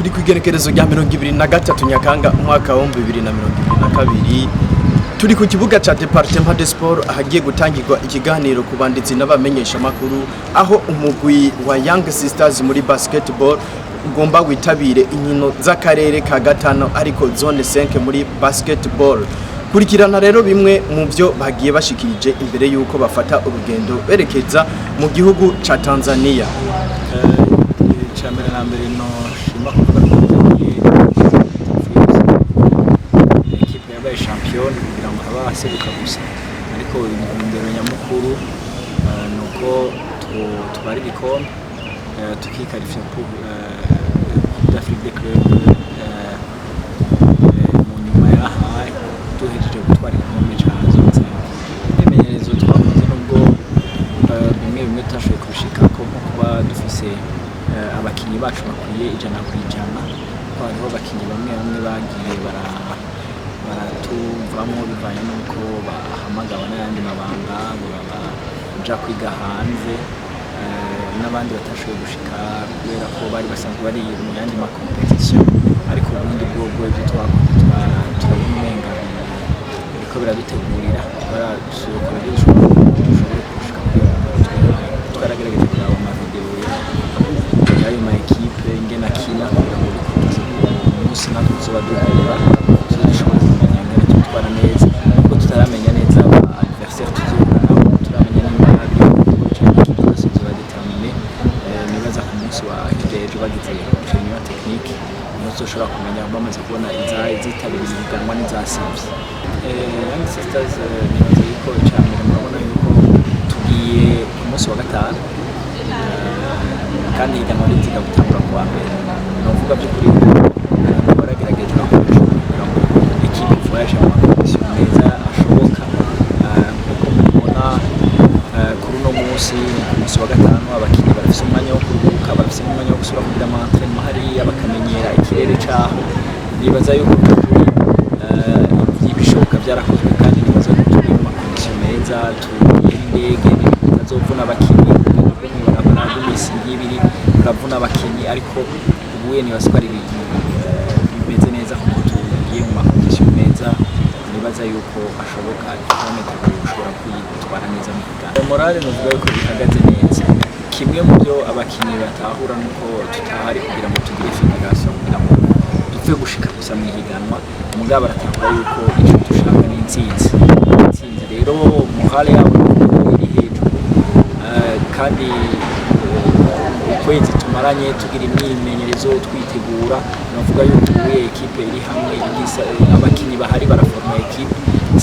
turi kwigerekerezo rya 2023 Nyakanga umwaka wa 2022 turi ku kibuga cha Departement de Sport ahagiye gutangirwa ikiganiro ku banditsi n'abamenyesha makuru aho umugwi wa Young Sisters muri basketball ugomba witabire inkino z'akarere ka gatanu ariko zone 5 muri basketball. Kurikirana rero bimwe mu byo bagiye bashikirije imbere yuko bafata urugendo berekeza mu gihugu ca Tanzania. Chamere na mbere no shima kuvuga equipe yabaye champion kugira ngo abaseruka gusa ariko imbere nyamukuru nuko tubari bikombe tukikarifya pour d'Afrique des clubs mu nyuma yahaye duhejeje gutwara igikombe cyazotse imenyereza twakoze nubwo bimwe tashoboye kubishikako nko kuba dufise abakinyi bacu bakwiye ijana ku ijana ko hariho abakinyi bamwe bagiye baratuvamo bivanye n'uko bahamagawe n'ayandi mabanga baja kwiga hanze n'abandi batashoboye gushika kubera ko bari basanzwe bari mu yandi makompetisiyo ariko ubundi bwobwo ibyo twakoze turabona umenga biriko biradutegurira barasohoka dushobora gushika twaragerageza kuraba amavideo yayo ma equipe ingena kina kugira ngo umunsi natwe tuzoba duhura dushobora kumenya ingene tutwara neza kuko tutaramenya neza adversaire tuzohura nabo turamenya n'imana biri cyane cyose tuzoba determine nibaza ku munsi wa ejo bagize training technique umunsi ushobora kumenya bamaze kubona izitabira ibiganwa n'izasivye Young Sisters nibaza yuko cyane murabona yuko tugiye ku munsi wa gatanu kandi higanwa riziga gutangura kuwa mbere novuga by'ukuri baragerageza kugira ngo ikipe voyage mu makompetisiyo meza ashoboka kuko mubona kuri uno munsi wa gatanu abakinnyi barafise umwanya wo kuruhuka barafise umwanya wo gusubira kugira amaentraînement hariya bakamenyera ikirere caho nibaza yuko ibishoboka byarakozwe kandi nibaza ko turi mu makompetisiyo meza tugiye indege bitazovuna abakinnyi ibiri uravuna abakinyi ariko ubuye nibaza ko ari ibintu bimeze neza kuko tugiye mu makompetisiyo meza nibaza yuko ashoboka kilometero ushobora kwitwara neza mu kugana morale novuga yuko bihagaze neza kimwe mu byo abakinyi batahura nuko tutahari kugira ngo tugire federation kugira ngo dupfe gushika gusa mu higanwa umugabo aratahura yuko icyo dushaka ni intsinzi rero morale yabo iri hejuru kandi kwezi tumaranye tugira imyimenyerezo twitegura navuga yuko ubuye equipe iri hamwe abakinyi bahari baraforma equipe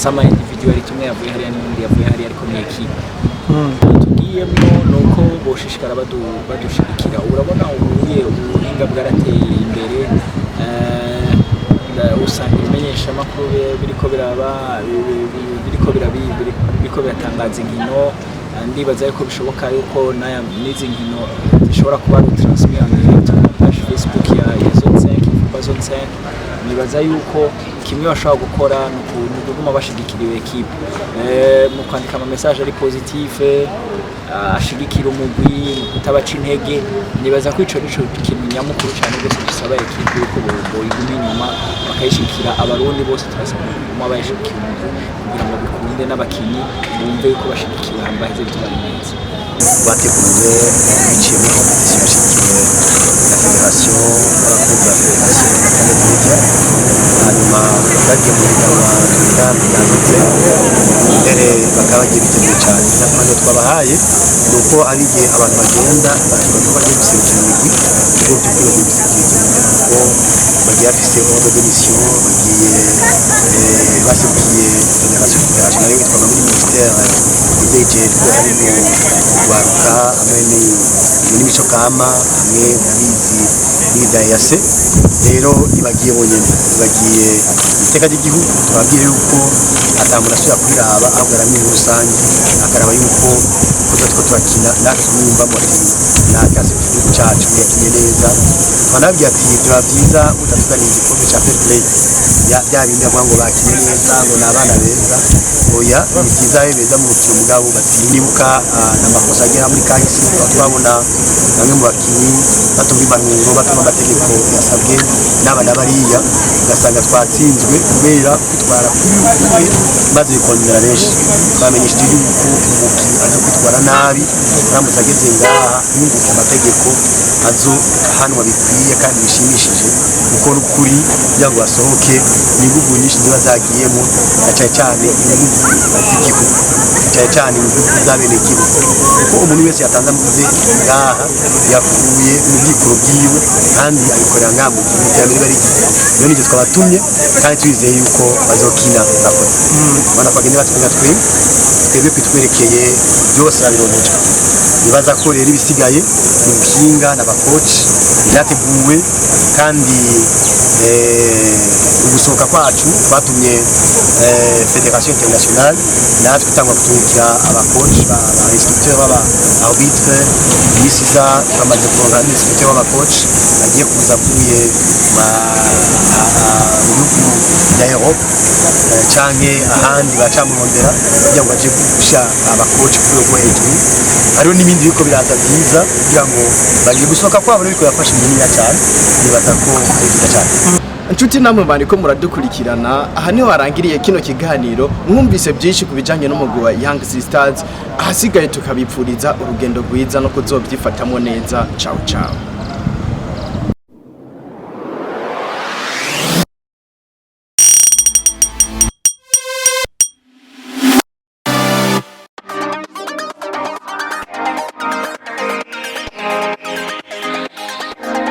sama individual tumwe yavuye hari n'undi yavuye hari ariko ni equipe tugiyemo nuko boshishikara badushikira urabona ubuye ubuhinga bwarateye imbere usanga ibimenyesha makuru biriko biratangaza inkino ndibaza yuko bishoboka yuko n'izi nkino zishobora kuba transmit en direct ku page Facebook ya Zone 5 nibaza yuko kimwe bashobora gukora ni kuguma bashigikira equipe mu kwandika ama message ari positif ashigikira umugwi kutabaca intege nibaza ko ico kintu nyamukuru cyane gose dusaba equipe yuko boyiguma inyuma bakayishikira abarundi bose turasaba mu bayishikira kugira ngo bikunde n'abakinyi bumve yuko bashigikiwe hamba heze bitwara neza bateguye biciye muri kompetisiyo yashikiwe na federasiyo n'abakunzi ba federasiyo bakanagiye hanyuma bagiye mu higanwa ryazutse mbere bakaba bagiye biteguye cyane n'akamaro twabahaye ni uko ari igihe abantu bagenda bakibaza ko bagiye guserukira imigwi ubwo by'ukuri bagiye guserukira imigwi kuko bagiye bafise ordre de mission bagiye baserukiye federasiyo nayo yitwaga muri ministère idejejwe harimo urwaruka hamwe n'imico kama hamwe n'idayase rero ibagiye bonyene ibagiye iteka ry'igihugu twabwiye yuko atamuntu asubira kwiraba ahubwo aramye rusange akaraba yuko kuza two turakina natwe twumvamo ati nakase igihugu cyacu yakinye neza twanabwiye ati byaba byiza utatuganiye igikombe cya fair play bya bindi ngo bakinye neza ngo ni abana beza oya ni byiza beza mu mukino mugabo batinibuka n'amakosa agera muri kahise twabona bamwe mu bakinyi batumva impanuro batuma amategeko yasabwe n'abana bariya ugasanga twatsinzwe kubera kwitwara kuri maze bikongera benshi twamenyesheje yuko umukinnyi aza kwitwara nabi aramutse ageze ngaha yumvise amategeko azo ahanwa bikwiye kandi bishimishije kuko n'ukuri kugira ngo basohoke ibihugu nyinshi ziba zagiyemo cyane cyane ibihugu by'igihugu cyane ibihugu by'abenegihugu kuko umuntu wese yatanze amaze ngaha yakuye mu bikoro byiwe kandi abikorera ngaha mu gihugu iterambere bari rero nibyo twabatumye kandi twizeye yuko bazokina nakoze bana bagende batwinga twebwe kwitwerekeye byose babironkeje nibaza ko rero ibisigaye mu buhinga n'abakoci byateguwe kandi ugusohoka kwacu batumye Federation Internationale natwe itangwa kutumikira abakoci ba instructeur baba arbitre bisiza bamaze kuronka instructeur b'abakoci bagiye kuza kuye mu bihugu bya Europe canke ahandi bacamurondera kugira ngo baje gusha abakoci ku rwego hejuru hariho n'ibindi biko biraza byiza kugira ngo bagiye gusohoka kwabo ariko yafashe iminini cyane nibaza ko ari byiza cyane Inshuti namwe bariko muradukurikirana aha niho harangiriye kino kiganiro mwumvise byinshi kubijanye n'umugwi wa Young Sisters ahasigaye tukabipfuriza urugendo rwiza no kuzovyifatamo neza ciao ciao